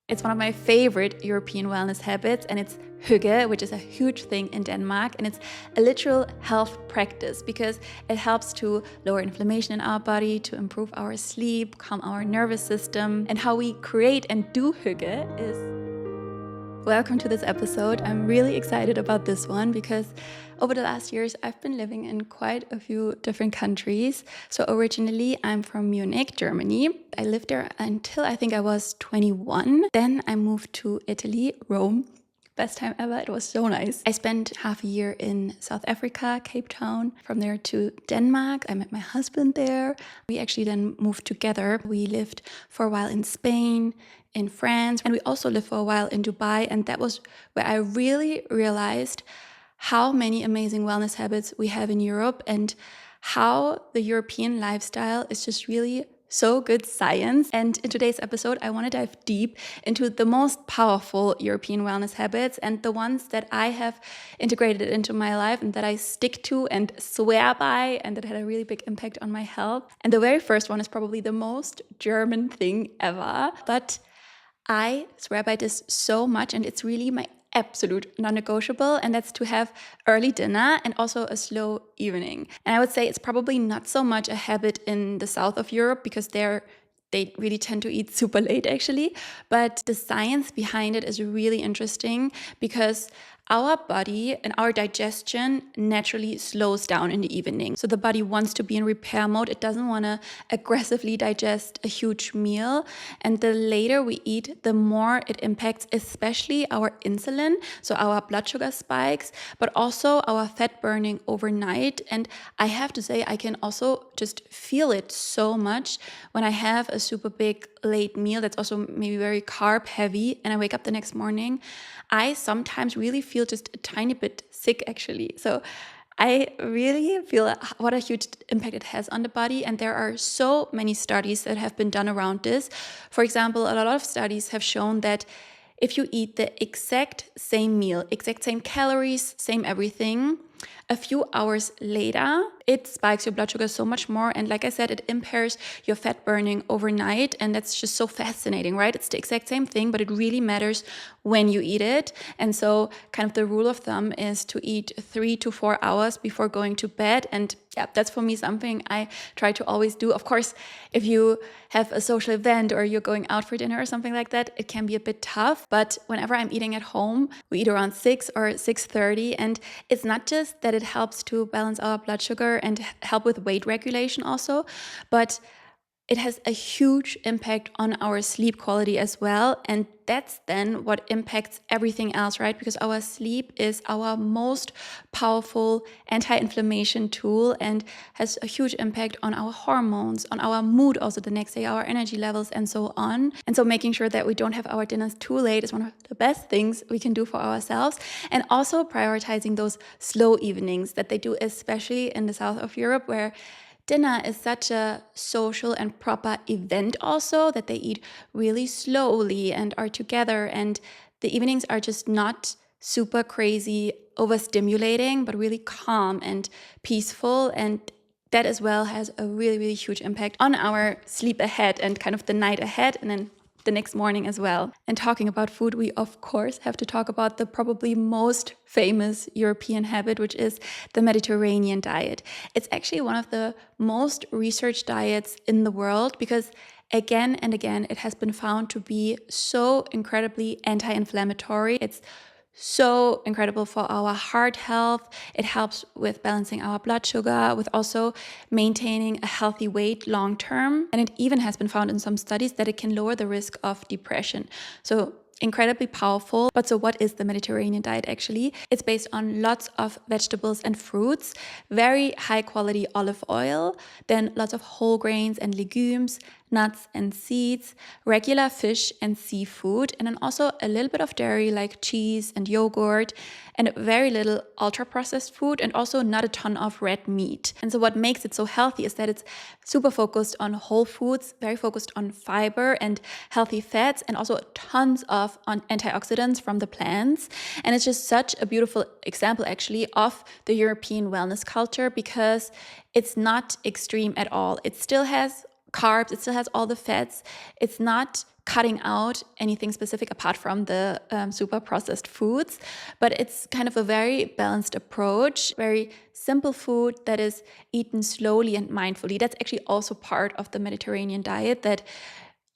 It's one of my favorite European wellness habits, and it's hygge, which is a huge thing in Denmark. And it's a literal health practice because it helps to lower inflammation in our body, to improve our sleep, calm our nervous system. And how we create and do hygge is... Welcome to this episode. I'm really excited about this one because over the last years, I've been living in quite a few different countries. So originally, I'm from Munich, Germany. I lived there until I think I was 21. Then I moved to Italy, Rome. Best time ever. It was so nice. I spent half a year in South Africa, Cape Town. From there to Denmark. I met my husband there. We actually then moved together. We lived for a while in Spain, in France, and we also lived for a while in Dubai. And that was where I really realized how many amazing wellness habits we have in Europe and how the European lifestyle is just really so good science. And in today's episode, I want to dive deep into the most powerful European wellness habits and the ones that I have integrated into my life and that I stick to and swear by and that had a really big impact on my health. And the very first one is probably the most German thing ever, but I swear by this so much, and it's really my absolute non-negotiable, and that's to have early dinner and also a slow evening. And I would say it's probably not so much a habit in the south of Europe because they really tend to eat super late actually, but the science behind it is really interesting because our body and our digestion naturally slows down in the evening. So the body wants to be in repair mode. It doesn't want to aggressively digest a huge meal. And the later we eat, the more it impacts especially our insulin, so our blood sugar spikes, but also our fat burning overnight. And I have to say, I can also just feel it so much when I have a super big late meal that's also maybe very carb heavy and I wake up the next morning. I sometimes really feel just a tiny bit sick actually. So I really feel what a huge impact it has on the body. And there are so many studies that have been done around this. For example, a lot of studies have shown that if you eat the exact same meal, exact same calories, same everything, a few hours later, it spikes your blood sugar so much more. And like I said, it impairs your fat burning overnight. And that's just so fascinating, right? It's the exact same thing, but it really matters when you eat it. And so kind of the rule of thumb is to eat 3 to 4 hours before going to bed. And yeah, that's for me something I try to always do. Of course, if you have a social event or you're going out for dinner or something like that, it can be a bit tough. But whenever I'm eating at home, we eat around 6 or 6:30. And it's not just that it helps to balance our blood sugar and help with weight regulation also, but it has a huge impact on our sleep quality as well. And that's then what impacts everything else, right? Because our sleep is our most powerful anti-inflammation tool and has a huge impact on our hormones, on our mood also the next day, our energy levels and so on. And so making sure that we don't have our dinners too late is one of the best things we can do for ourselves. And also prioritizing those slow evenings that they do, especially in the south of Europe, where dinner is such a social and proper event also that they eat really slowly and are together. And the evenings are just not super crazy, overstimulating, but really calm and peaceful. And that as well has a really, really huge impact on our sleep ahead and kind of the night ahead and then the next morning as well. And talking about food, we of course have to talk about the probably most famous European habit, which is the Mediterranean diet. It's actually one of the most researched diets in the world because again and again, it has been found to be so incredibly anti-inflammatory. It's so incredible for our heart health. It helps with balancing our blood sugar, with also maintaining a healthy weight long term. And it even has been found in some studies that it can lower the risk of depression. So incredibly powerful. But so what is the Mediterranean diet actually? It's based on lots of vegetables and fruits, very high quality olive oil, then lots of whole grains and legumes, nuts and seeds, regular fish and seafood, and then also a little bit of dairy like cheese and yogurt, and very little ultra-processed food, and also not a ton of red meat. And so what makes it so healthy is that it's super focused on whole foods, very focused on fiber and healthy fats, and also tons of antioxidants from the plants. And it's just such a beautiful example actually of the European wellness culture because it's not extreme at all. It still has carbs, it still has all the fats. It's not cutting out anything specific apart from the super processed foods, but it's kind of a very balanced approach, very simple food that is eaten slowly and mindfully. That's actually also part of the Mediterranean diet, that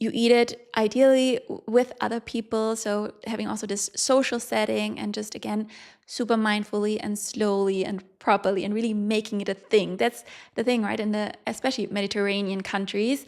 you eat it ideally with other people, so having also this social setting and just, again, super mindfully and slowly and properly and really making it a thing. That's the thing, right? In the especially Mediterranean countries,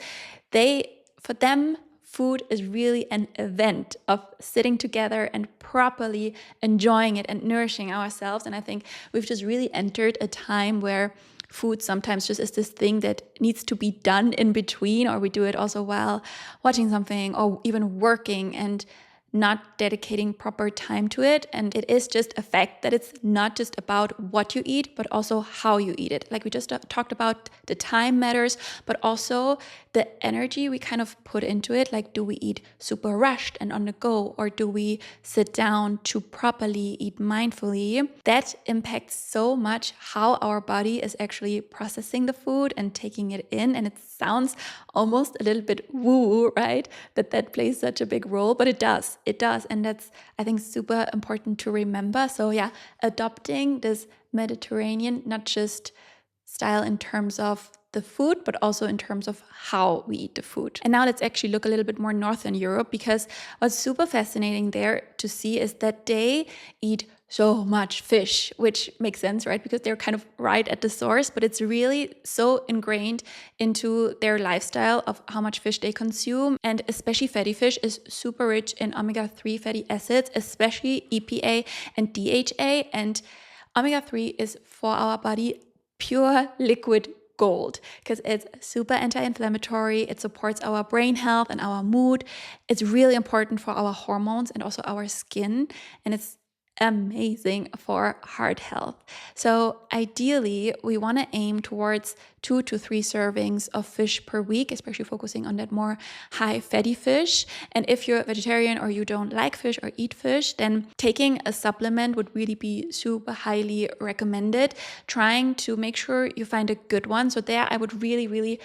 for them, food is really an event of sitting together and properly enjoying it and nourishing ourselves. And I think we've just really entered a time where food sometimes just is this thing that needs to be done in between, or we do it also while watching something or even working and not dedicating proper time to it. And it is just a fact that it's not just about what you eat, but also how you eat it. Like we just talked about, the time matters, but also the energy we kind of put into it. Like, do we eat super rushed and on the go, or do we sit down to properly eat mindfully? That impacts so much how our body is actually processing the food and taking it in. And it sounds almost a little bit woo, right? That plays such a big role, but it does. And that's, I think, super important to remember. So yeah, adopting this Mediterranean, not just style in terms of the food, but also in terms of how we eat the food. And now let's actually look a little bit more Northern Europe, because what's super fascinating there to see is that they eat so much fish, which makes sense, right? Because they're kind of right at the source, but it's really so ingrained into their lifestyle of how much fish they consume. And especially fatty fish is super rich in omega-3 fatty acids, especially EPA and DHA. And omega-3 is for our body pure liquid gold, because it's super anti-inflammatory. It supports our brain health and our mood. It's really important for our hormones and also our skin. And it's amazing for heart health. So ideally, we want to aim towards 2 to 3 servings of fish per week, especially focusing on that more high fatty fish. And if you're a vegetarian or you don't like fish or eat fish, then taking a supplement would really be super highly recommended. Trying to make sure you find a good one. So there I would really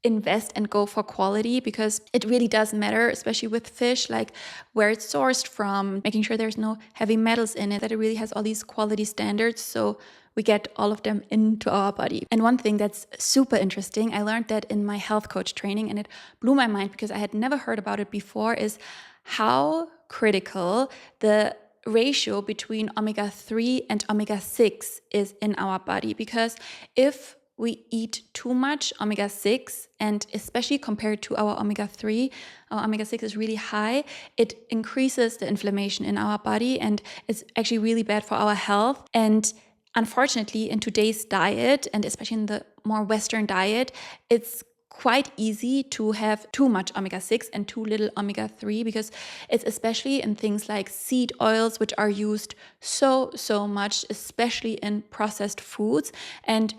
invest and go for quality, because it really does matter, especially with fish, like where it's sourced from, making sure there's no heavy metals in it, that it really has all these quality standards, so we get all of them into our body. And one thing that's super interesting, I learned that in my health coach training, and it blew my mind because I had never heard about it before, is how critical the ratio between omega-3 and omega-6 is in our body. Because if we eat too much omega-6, and especially compared to our omega-3, our omega-6 is really high, it increases the inflammation in our body, and it's actually really bad for our health. And unfortunately, in today's diet, and especially in the more Western diet, it's quite easy to have too much omega-6 and too little omega-3, because it's especially in things like seed oils, which are used so much, especially in processed foods. And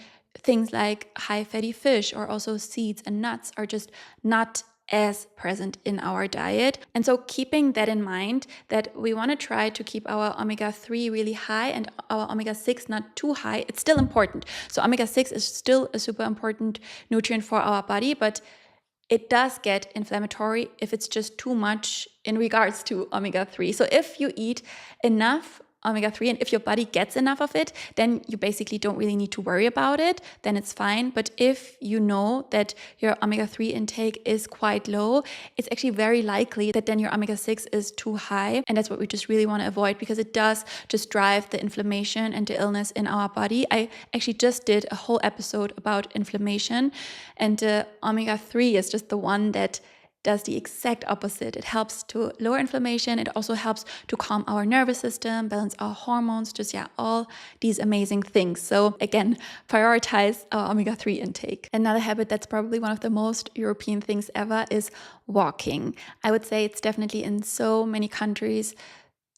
things like high fatty fish or also seeds and nuts are just not as present in our diet. And so keeping that in mind, that we want to try to keep our omega-3 really high and our omega-6 not too high, it's still important. So omega-6 is still a super important nutrient for our body, but it does get inflammatory if it's just too much in regards to omega-3. So if you eat enough omega-3 and if your body gets enough of it, then you basically don't really need to worry about it, then it's fine. But if you know that your omega-3 intake is quite low, it's actually very likely that then your omega-6 is too high, and that's what we just really want to avoid, because it does just drive the inflammation and the illness in our body. I actually just did a whole episode about inflammation, and omega-3 is just the one that does the exact opposite. It helps to lower inflammation. It also helps to calm our nervous system, balance our hormones, just all these amazing things. So again, prioritize our omega-3 intake. Another habit that's probably one of the most European things ever is walking. I would say it's definitely in so many countries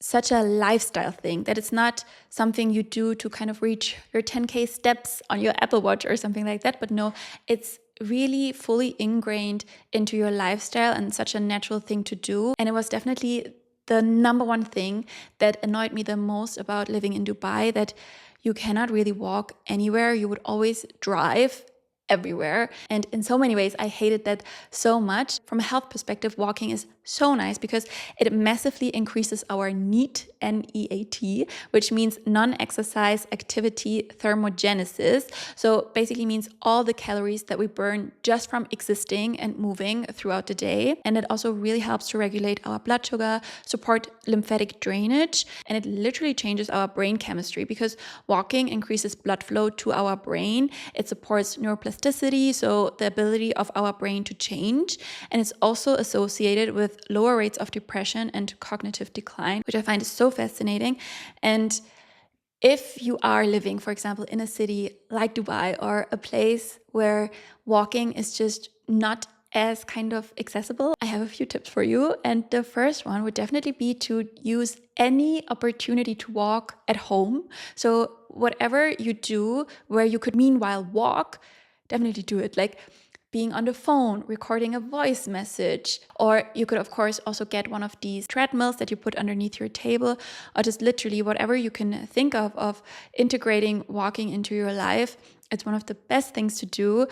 such a lifestyle thing, that it's not something you do to kind of reach your 10K steps on your Apple Watch or something like that, but no, it's really fully ingrained into your lifestyle and such a natural thing to do. And it was definitely the number one thing that annoyed me the most about living in Dubai, that you cannot really walk anywhere. You would always drive everywhere. And in so many ways, I hated that so much. From a health perspective, walking is so nice because it massively increases our NEAT, N-E-A-T, which means non-exercise activity thermogenesis. So basically means all the calories that we burn just from existing and moving throughout the day. And it also really helps to regulate our blood sugar, support lymphatic drainage, and it literally changes our brain chemistry because walking increases blood flow to our brain. It supports neuroplasticity, so the ability of our brain to change. And it's also associated with lower rates of depression and cognitive decline, which I find is so fascinating. And if you are living, for example, in a city like Dubai or a place where walking is just not as kind of accessible, I have a few tips for you. And the first one would definitely be to use any opportunity to walk at home. So whatever you do where you could meanwhile walk, definitely do it. Like being on the phone, recording a voice message, or you could of course also get one of these treadmills that you put underneath your table, or just literally whatever you can think of integrating walking into your life. It's one of the best things to do.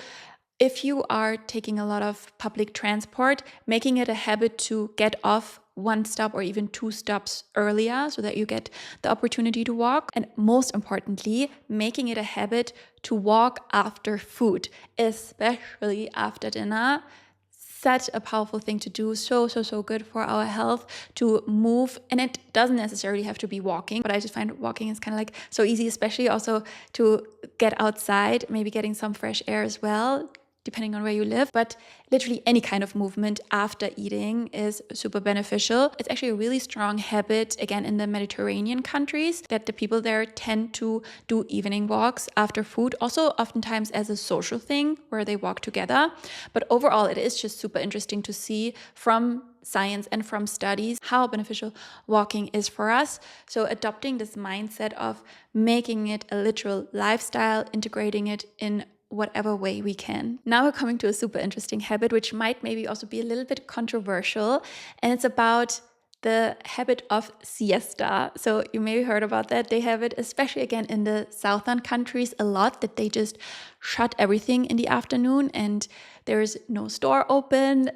If you are taking a lot of public transport, making it a habit to get off one stop or even two stops earlier so that you get the opportunity to walk. And most importantly, making it a habit to walk after food, especially after dinner. Such a powerful thing to do. So good for our health to move. And it doesn't necessarily have to be walking, but I just find walking is kind of like so easy, especially also to get outside, maybe getting some fresh air as well, depending on where you live. But literally any kind of movement after eating is super beneficial. It's actually a really strong habit, again, in the Mediterranean countries, that the people there tend to do evening walks after food, also oftentimes as a social thing where they walk together. But overall, it is just super interesting to see from science and from studies how beneficial walking is for us. So adopting this mindset of making it a literal lifestyle, integrating it in whatever way we can. Now we're coming to a super interesting habit, which might maybe also be a little bit controversial, and it's about the habit of siesta. So you maybe heard about that. They have it, especially again in the southern countries, a lot, that they just shut everything in the afternoon and there's no store open,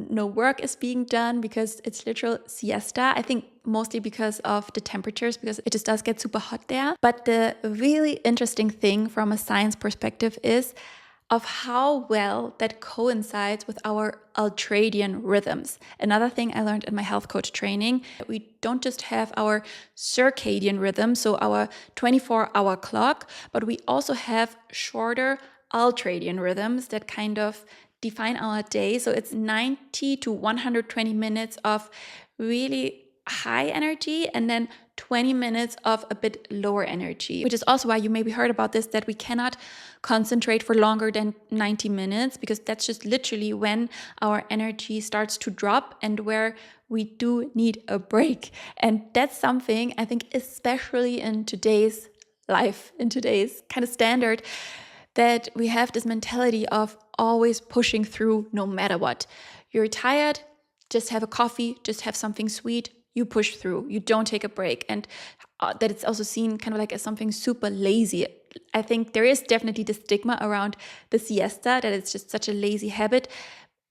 no work is being done because it's literal siesta. I think mostly because of the temperatures, because it just does get super hot there. But the really interesting thing from a science perspective is of how well that coincides with our ultradian rhythms. Another thing I learned in my health coach training, we don't just have our circadian rhythm, so our 24-hour clock, but we also have shorter ultradian rhythms that kind of define our day. So it's 90 to 120 minutes of really high energy and then 20 minutes of a bit lower energy, which is also why you maybe heard about this, that we cannot concentrate for longer than 90 minutes, because that's just literally when our energy starts to drop and where we do need a break. And that's something I think, especially in today's life, in today's kind of standard, that we have this mentality of always pushing through no matter what. You're tired, just have a coffee, just have something sweet, you push through, you don't take a break. And that it's also seen kind of like as something super lazy. I think there is definitely the stigma around the siesta, that it's just such a lazy habit,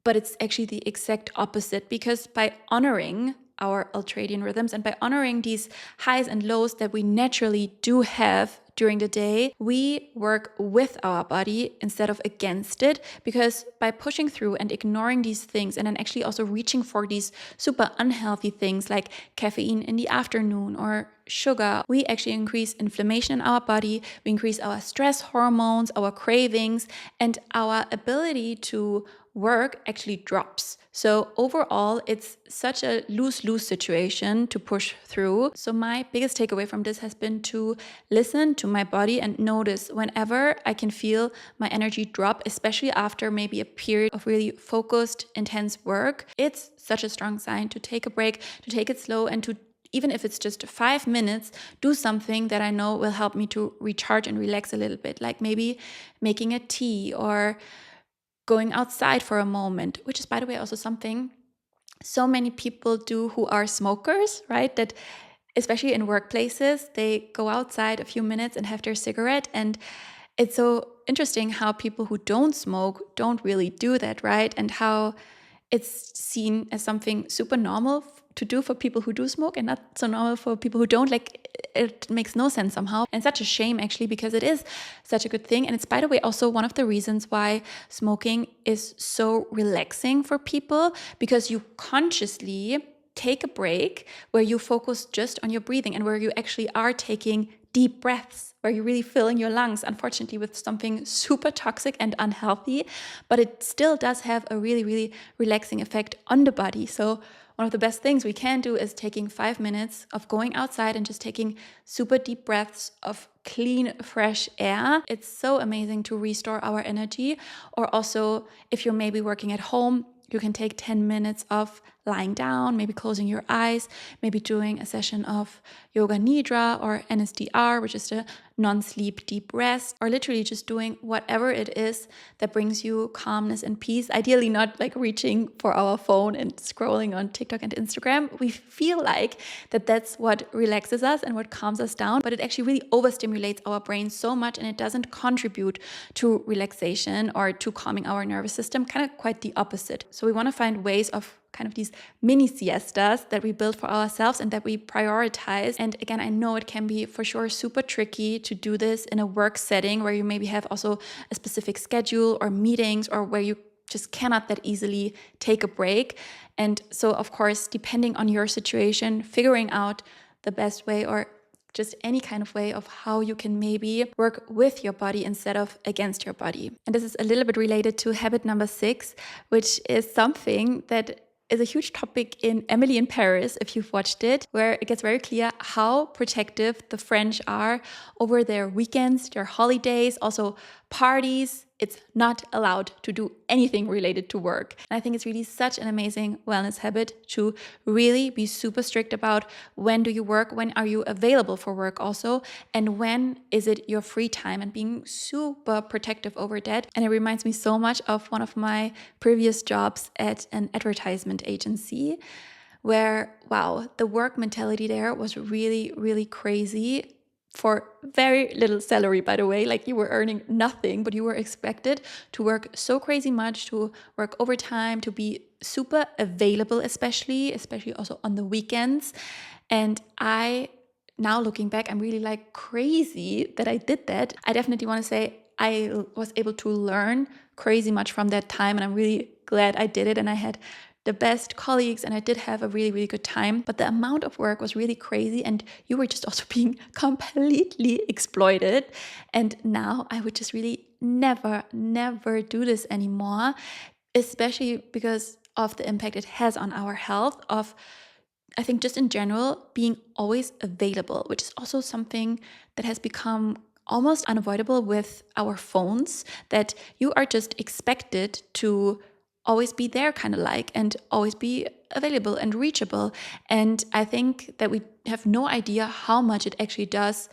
but it's actually the exact opposite, because by honoring our ultradian rhythms and by honoring these highs and lows that we naturally do have during the day, we work with our body instead of against it. Because by pushing through and ignoring these things, and then actually also reaching for these super unhealthy things like caffeine in the afternoon or sugar, we actually increase inflammation in our body, we increase our stress hormones, our cravings, and our ability to work actually drops. So overall, it's such a lose-lose situation to push through. So my biggest takeaway from this has been to listen to my body and notice whenever I can feel my energy drop, especially after maybe a period of really focused, intense work. It's such a strong sign to take a break, to take it slow, and to, even if it's just 5 minutes, do something that I know will help me to recharge and relax a little bit, like maybe making a tea or going outside for a moment, which is, by the way, also something so many people do who are smokers, right? That especially in workplaces, they go outside a few minutes and have their cigarette. And it's so interesting how people who don't smoke don't really do that, right? And how it's seen as something super normal to do for people who do smoke and not so normal for people who don't. Like, it makes no sense somehow. And such a shame, actually, because it is such a good thing. And it's, by the way, also one of the reasons why smoking is so relaxing for people, because you consciously take a break where you focus just on your breathing and where you actually are taking deep breaths, where you're really filling your lungs, unfortunately, with something super toxic and unhealthy, but it still does have a really, really relaxing effect on the body. So one of the best things we can do is taking 5 minutes of going outside and just taking super deep breaths of clean, fresh air. It's so amazing to restore our energy. Or also, if you're maybe working at home, you can take 10 minutes of lying down, maybe closing your eyes, maybe doing a session of yoga nidra or NSDR, which is the non-sleep deep rest, or literally just doing whatever it is that brings you calmness and peace. Ideally not like reaching for our phone and scrolling on TikTok and Instagram. We feel like that's what relaxes us and what calms us down, but it actually really overstimulates our brain so much, and it doesn't contribute to relaxation or to calming our nervous system, kind of quite the opposite. So we want to find ways of kind of these mini siestas that we build for ourselves and that we prioritize. And again, I know it can be for sure super tricky to do this in a work setting where you maybe have also a specific schedule or meetings, or where you just cannot that easily take a break. And so, of course, depending on your situation, figuring out the best way, or just any kind of way of how you can maybe work with your body instead of against your body. And this is a little bit related to habit number 6, which is something that is a huge topic in Emily in Paris, if you've watched it, where it gets very clear how protective the French are over their weekends, their holidays, also parties. It's not allowed to do anything related to work. And I think it's really such an amazing wellness habit to really be super strict about when do you work, when are you available for work also, and when is it your free time, and being super protective over that. And it reminds me so much of one of my previous jobs at an advertisement agency, where, wow, the work mentality there was really, really crazy. For very little salary, by the way. Like, you were earning nothing, but you were expected to work so crazy much, to work overtime, to be super available, especially also on the weekends. And now looking back, I'm really like crazy that I did that. I definitely want to say I was able to learn crazy much from that time, and I'm really glad I did it. And I had the best colleagues, and I did have a really, really good time. But the amount of work was really crazy, and you were just also being completely exploited. And now I would just really never do this anymore, especially because of the impact it has on our health, of, I think, just in general, being always available, which is also something that has become almost unavoidable with our phones, that you are just expected to always be there, kind of like, and always be available and reachable. And I think that we have no idea how much it actually does,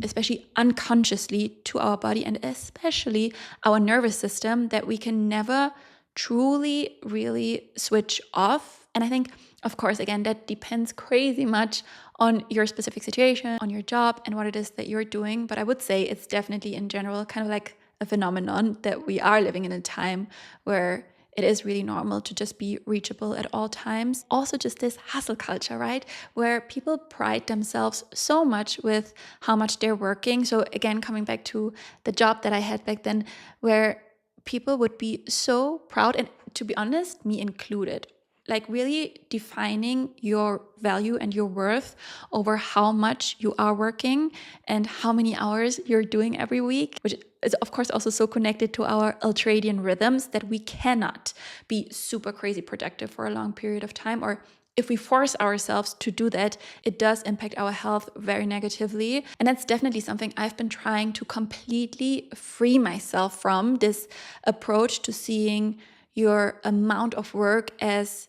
especially unconsciously, to our body and especially our nervous system, that we can never truly really switch off. And I think, of course, again, that depends crazy much on your specific situation, on your job, and what it is that you're doing. But I would say it's definitely in general kind of like a phenomenon that we are living in a time where it is really normal to just be reachable at all times. Also, just this hustle culture, right? Where people pride themselves so much with how much they're working. So again, coming back to the job that I had back then, where people would be so proud, and to be honest, me included, like really defining your value and your worth over how much you are working and how many hours you're doing every week, which is of course also so connected to our ultradian rhythms that we cannot be super crazy productive for a long period of time. Or if we force ourselves to do that, it does impact our health very negatively. And that's definitely something I've been trying to completely free myself from, this approach to seeing your amount of work as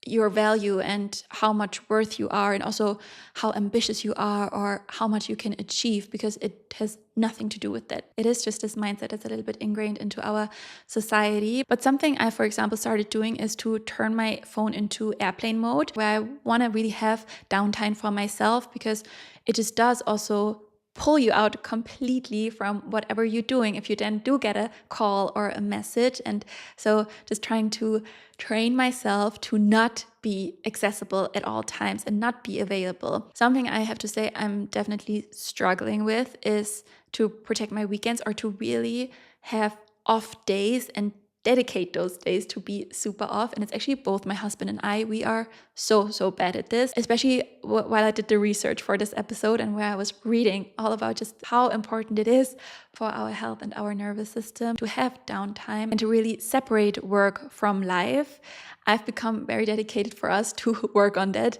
your value and how much worth you are, and also how ambitious you are or how much you can achieve, because it has nothing to do with that. It is just this mindset that's a little bit ingrained into our society. But something I, for example, started doing is to turn my phone into airplane mode, where I want to really have downtime for myself, because it just does also pull you out completely from whatever you're doing if you then do get a call or a message. And so just trying to train myself to not be accessible at all times and not be available. Something I have to say I'm definitely struggling with is to protect my weekends, or to really have off days and dedicate those days to be super off. And it's actually both my husband and I, we are so bad at this, especially while I did the research for this episode and where I was reading all about just how important it is for our health and our nervous system to have downtime and to really separate work from life. I've become very dedicated for us to work on that.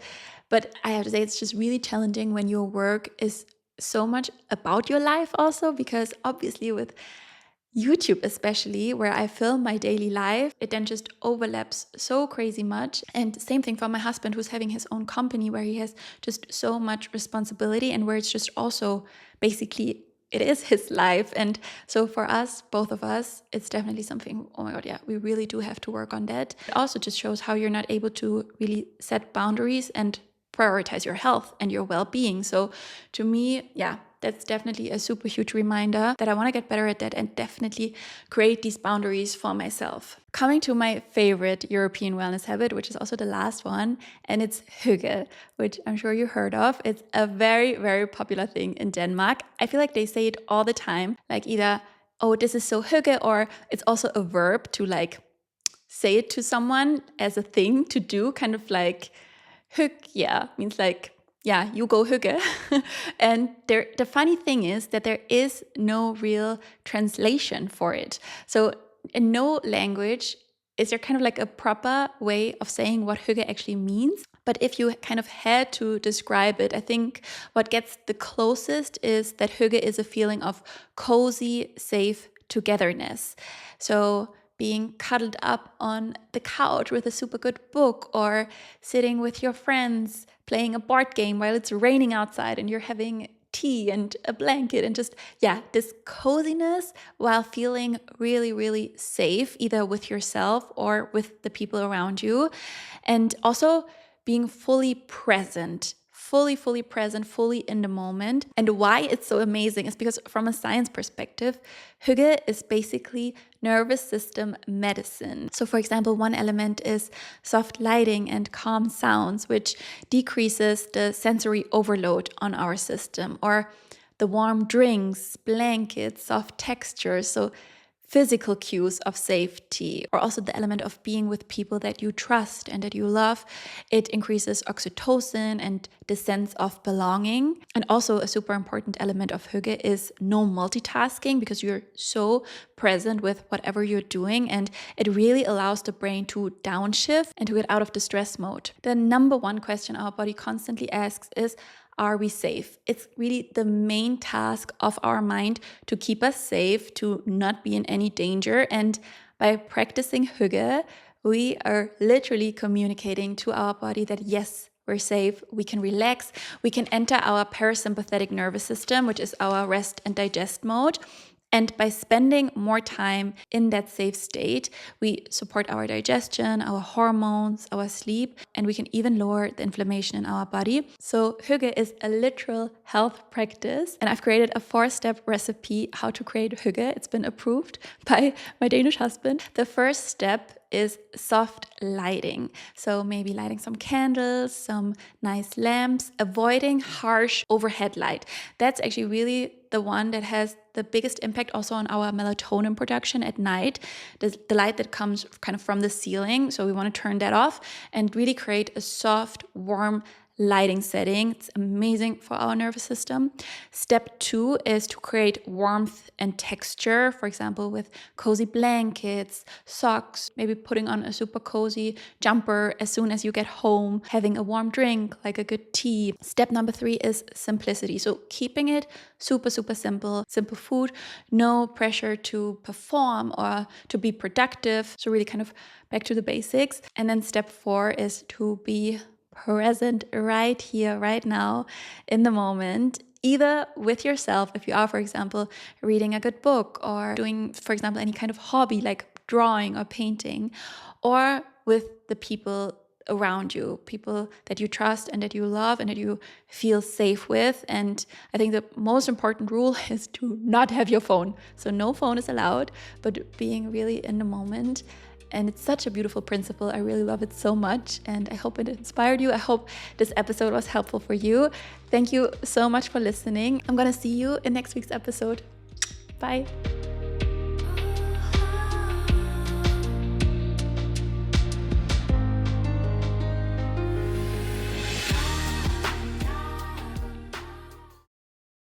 But I have to say, it's just really challenging when your work is so much about your life also, because obviously with YouTube especially, where I film my daily life, it then just overlaps so crazy much. And same thing for my husband, who's having his own company where he has just so much responsibility and where it's just also basically it is his life. And so for us, both of us, it's definitely something, oh my God, yeah, we really do have to work on that. It also just shows how you're not able to really set boundaries and prioritize your health and your well-being. So to me, yeah, that's definitely a super huge reminder that I want to get better at that and definitely create these boundaries for myself. Coming to my favorite European wellness habit, which is also the last one, and it's hygge, which I'm sure you heard of. It's a very popular thing in Denmark. I feel like they say it all the time, like either, oh, this is so hygge, or it's also a verb to like say it to someone as a thing to do, kind of like hygge, yeah, means like, yeah, you go hygge. And the funny thing is that there is no real translation for it. So in no language is there kind of like a proper way of saying what hygge actually means. But if you kind of had to describe it, I think what gets the closest is that hygge is a feeling of cozy, safe togetherness. So being cuddled up on the couch with a super good book, or sitting with your friends playing a board game while it's raining outside and you're having tea and a blanket, and just, yeah, this coziness while feeling really safe, either with yourself or with the people around you. And also being fully present, fully present, fully in the moment. And why it's so amazing is because from a science perspective, hygge is basically nervous system medicine. So for example, one element is soft lighting and calm sounds, which decreases the sensory overload on our system, or the warm drinks, blankets, soft textures, so physical cues of safety, or also the element of being with people that you trust and that you love. It increases oxytocin and the sense of belonging. And also a super important element of hygge is no multitasking, because you're so present with whatever you're doing, and it really allows the brain to downshift and to get out of the stress mode. The number one question our body constantly asks is, are we safe? It's really the main task of our mind to keep us safe, to not be in any danger. And by practicing hygge, we are literally communicating to our body that yes, we're safe, we can relax, we can enter our parasympathetic nervous system, which is our rest and digest mode. And by spending more time in that safe state, we support our digestion, our hormones, our sleep, and we can even lower the inflammation in our body. So hygge is a literal health practice, and I've created a 4-step recipe how to create hygge. It's been approved by my Danish husband. The first step is soft lighting. So maybe lighting some candles, some nice lamps, avoiding harsh overhead light. That's actually really the one that has the biggest impact also on our melatonin production at night. The light that comes kind of from the ceiling. So we want to turn that off and really create a soft, warm lighting setting. It's amazing for our nervous system. Step 2 is to create warmth and texture, for example, with cozy blankets, socks, maybe putting on a super cozy jumper as soon as you get home, having a warm drink like a good tea. Step number 3 is simplicity. So keeping it super simple food, no pressure to perform or to be productive. So really kind of back to the basics. And then step 4 is to be present right here, right now, in the moment, either with yourself, if you are, for example, reading a good book or doing, for example, any kind of hobby like drawing or painting, or with the people around you, people that you trust and that you love and that you feel safe with. And I think the most important rule is to not have your phone. So no phone is allowed, but being really in the moment. And it's such a beautiful principle. I really love it so much. And I hope it inspired you. I hope this episode was helpful for you. Thank you so much for listening. I'm going to see you in next week's episode. Bye.